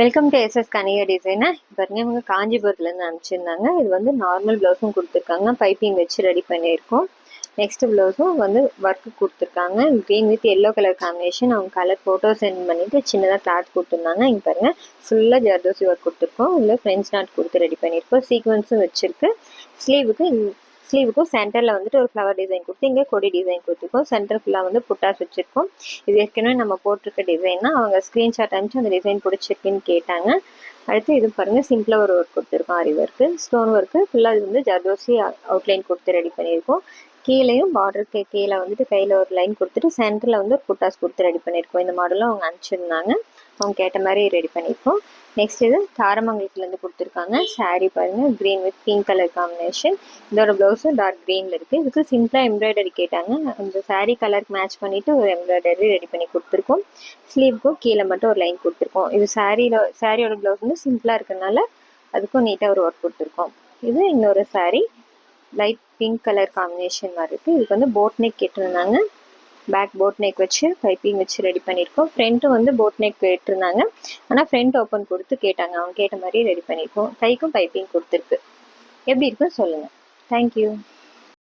Welcome to SS Kanika designer. பாருங்க, இவங்க காஞ்சிபுரத்துலேருந்து அனுப்பிச்சிருந்தாங்க. இது வந்து நார்மல் ப்ளவுஸும் கொடுத்துருக்காங்க, பைப்பிங் வச்சு ரெடி பண்ணியிருக்கோம். நெக்ஸ்ட் ப்ளவுஸும் வந்து ஒர்க்கு கொடுத்துருக்காங்க. Green with yellow colour combination. அவங்க கலர் ஃபோட்டோ சென்ட் பண்ணிவிட்டு சின்னதாக கிளாத் கொடுத்துருந்தாங்க. இங்கே பாருங்கள், ஃபுல்லாக ஜர்தோசி ஒர்க் கொடுத்துருக்கோம். இல்லை ஃப்ரெஞ்ச் நாட் கொடுத்து ரெடி பண்ணியிருக்கோம். சீக்வன்ஸும் வச்சுருக்கு. ஸ்லீவுக்கும் சென்டரில் வந்துட்டு ஒரு ஃப்ளவர் டிசைன் கொடுத்து இங்கே கொடி டிசைன் கொடுத்துருக்கோம். சென்டர் ஃபுல்லாக வந்து புட்டாஸ் வச்சுருக்கோம். இது ஏற்கனவே நம்ம போட்டிருக்க டிசைன் தான். அவங்க ஸ்க்ரீன்ஷாட் அனுப்பிச்சு அந்த டிசைன் பிடிச்சிருக்குன்னு கேட்டாங்க. அடுத்து இது பாருங்கள், சிம்பிளாக ஒரு ஒர்க் கொடுத்துருக்கோம். ஆரி ஒர்க்கு, ஸ்டோன் ஒர்க்கு, ஃபுல்லாக இது வந்து ஜர்தோசி அவுட்லைன் கொடுத்து ரெடி பண்ணியிருக்கோம். கீழேயும் பார்டருக்கு கீழே வந்துட்டு கையில் ஒரு லைன் கொடுத்துட்டு சென்டரில் வந்து ஒரு புட்டாஸ் கொடுத்து ரெடி பண்ணியிருக்கோம். இந்த மாடலும் அவங்க அனுப்பிச்சிருந்தாங்க. அவங்க கேட்ட மாதிரி ரெடி பண்ணியிருக்கோம். நெக்ஸ்ட் இது தாரமங்கலத்துலேருந்து கொடுத்துருக்காங்க. சாரீ பாருங்கள், green with pink colour combination. இதோட ப்ளவுஸும் டார்க் க்ரீனில் இருக்குது. இதுக்கு சிம்பிளாக எம்ப்ராய்டரி கேட்டாங்க. அந்த சாரீ கலருக்கு மேட்ச் பண்ணிவிட்டு ஒரு எம்ப்ராய்டரி ரெடி பண்ணி கொடுத்துருக்கோம். ஸ்லீவுக்கும் கீழே மட்டும் ஒரு லைன் கொடுத்துருக்கோம். இது சாரியோட ப்ளவுஸ் வந்து சிம்பிளாக இருக்கிறதுனால அதுக்கும் நீட்டாக ஒரு ஒர்க் கொடுத்துருக்கோம். இது இன்னொரு sari, light pink colour combination மாதிரி இருக்குது. இதுக்கு வந்து போட் நெக் கேட்டிருந்தாங்க. பேக் போட் நெக் வச்சு பைப்பிங் வச்சு ரெடி பண்ணியிருக்கோம். ஃப்ரண்ட்டும் வந்து போட் நெக் கேட்டிருந்தாங்க. ஆனால் ஃப்ரண்ட் ஓப்பன் கொடுத்து கேட்டாங்க. அவங்க கேட்ட மாதிரி ரெடி பண்ணியிருக்கோம். கைக்கும் பைப்பிங் கொடுத்துருக்கு. எப்படி இருக்குன்னு சொல்லுங்கள். தேங்க்யூ.